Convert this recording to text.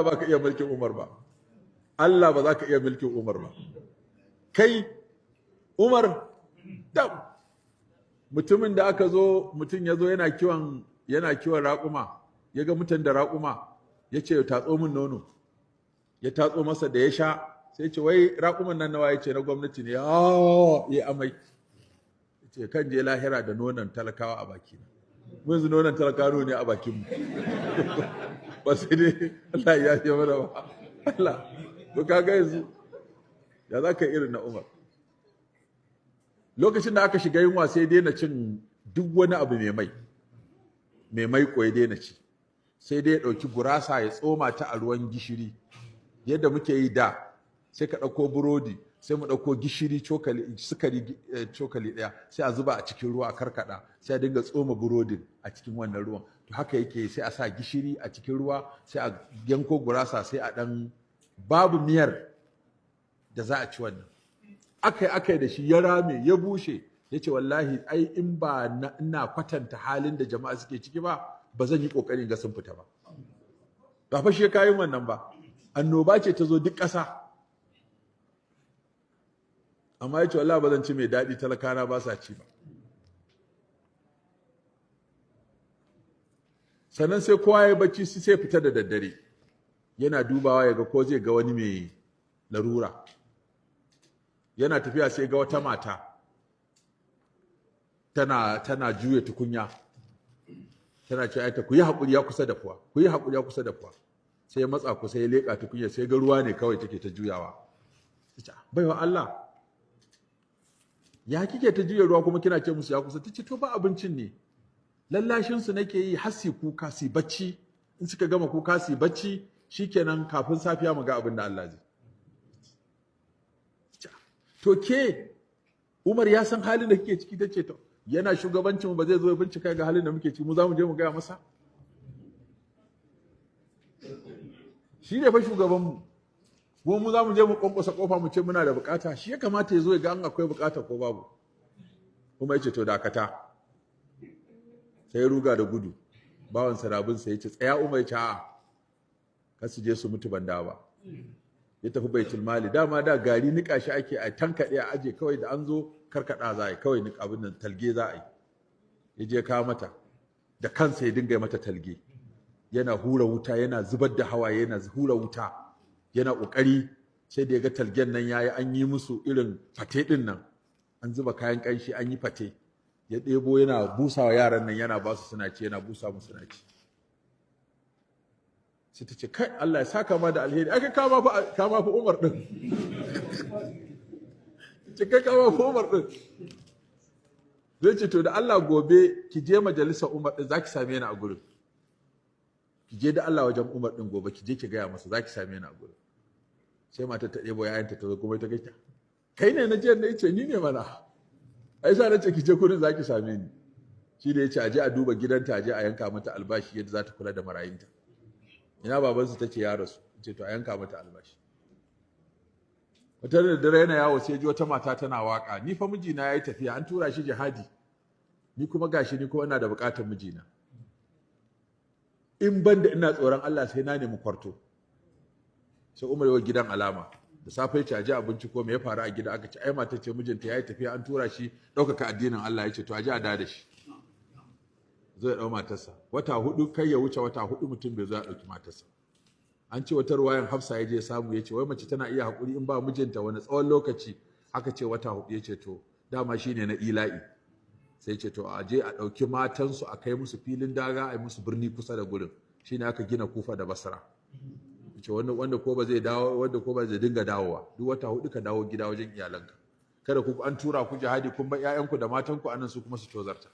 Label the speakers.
Speaker 1: ba ka iya mulkin Umar ba. Allah ba za ka iya mulkin Umar ba. Kai Umar da mutumin da aka zo mutum ya zo yana kiwon raƙuma, ya ga mutum da raƙuma, ya ce tatso min nono, ya tatso masa da ya sha, sai ce wai raƙuman nan nawa, ya ce na gwamnati ne, ya amai, ya ce kan je lahira da nonon talakawa a baki na. Mun yanzu nonon talakawa ne a bakinmu. Ba sai dai Allah ya ce mana ba. Allah, to kaga yanzu ya za ka irin na Umar. Lokacin da aka shiga yunwa sai daina cin duk wani abu mai mai ko ya daina ci, sai dai ya ɗauki gurasa ya tsoma ta a ruwan gishiri yadda muke yi da, sai ka ɗauko burodi, sai mu ɗauko gishiri sukari cokali ɗaya, sai a zuba a cikin ruwa a karkaɗa, sai a dinga tsoma burodin a cikin wannan ruwan. To haka yake, sai a sa gishiri a cikin ruwa, sai a yanko gurasa, sai a ɗan babu miyar da za a ci wannan. Akai da shi ya rame ya bushe, ya ce wallahi ai in ba ina kwatanta halin da jama'a suke ciki ba zan yi ƙoƙarin ga sun fita ba. Ba fa shi kayan wannan ba, annoba ce ta zo duk ƙasa. Amma ya ce wallahi ba zan ci mai daɗi talakana ba sa ci ba. Sannan sai kowa ya bacci sai fita da daddare, yana dubawa ya ga ko zai ga wani mai larura. Yana tafiya sai ga wata mata tana juya tukunya, tana ce aita ku yi haƙuri ya kusa da fuwa, ku yi haƙuri ya kusa da fuwa. Sai ya matsa ku, sai ya leƙa tukunya, sai ga ruwa ne kawai take ta juyawa. Baiwa Allah, ya kike ta juya ruwa kuma kina ce musu ya kusa? Tace to ba abincin ne, lallashin su nake yi har su kuka su bacci, in suka gama kuka su bacci shikenan kafin safiya mu ga abin da Allah zai. To ke Umar ya san halin da kike ciki, tace to yana shugabancin mu ba zai zo ya bincika ga halin da muke ciki, mu za mu je mu gaya masa? Shi ne fa shugaban mu, mu za mu je mu kwankwasa kofa mu ce muna da bukata, shi ya kamata ya zo ya ga an akwai bukata ko babu. Kuma yace to dakata, sai ruga da gudu, bawan sarabin sai yace tsaya Umar, yace a'a kar su je su mutu ban dawo ba. Ya tafi baitul mali, dama da gari nika shi ake a tankaɗe a aje, kawai da an zo karkaɗa za a yi, kawai nika abin nan talge za a yi. Ya je kawo mata da kansa, ya dinga mata talge, yana hura wuta, yana zubar da hawaye, yana hura wuta, yana ƙoƙari, sai da ya ga talgen nan yayi, an yi musu irin fate ɗin nan, an zuba kayan ƙanshi, an yi fate, ya ɗebo yana busawa yaran nan, yana ba su suna ci, yana busa musu suna ci. Sai ta ce kai Allah ya saka ma da alheri, aka kama fi Umar din. Ce kai kama fi Umar din. Zai ce to da Allah gobe ki je majalisar Umar din, zaki same ni a gurin. Ki je da Allah wajen Umar din gobe, ki je ki gaya masa zaki same ni a gurin. Sai matar ta ɗebo yayanta ta zo kuma ta gaita. Kai ne na je na ce ni ne mana. Ai sa na ce ki je gurin zaki same ni. Shi da ya ce a je a duba gidanta, a je a yanka mata albashi yadda za ta kula da marayunta. Ina babansu ta ce ya rasu, ce to a yanka mata albashi. Wata da dare yana yawo sai ji wata mata tana waka, ni fa mijina yayi tafiya, an tura shi jihadi, ni kuma gashi ni kuma ina da bukatar mijina. In banda ina tsoron Allah sai na nemi kwarto. Sai Umar yawa gidan alama, da safe ya ce a ji abinci ko me ya faru a gida, aka ce ai mata ce mijinta yayi tafiya, an tura shi ɗaukaka addinin Allah, ya ce to a ji a da shi. Zai ɗau matarsa wata hudu, kai ya wuce wata hudu mutum bai zo ya ɗauki matarsa. An ce wata ruwayan Hafsa ya je samu, ya ce wai mace tana iya haƙuri in ba mijinta wani tsawon lokaci, aka ce wata hudu, ya ce to dama shine na ila'i. Sai ce to a je a ɗauki matansu a kai musu filin daga, a yi musu birni kusa da gurin, shine aka gina Kufa da Basra. Ya ce wanda ko ba zai dawo, wanda ko ba zai dinga dawowa, duk wata hudu ka dawo gida wajen iyalanka, kada ku an tura ku jihadi kun bar 'ya'yanku da matanku anan su kuma su tozarta.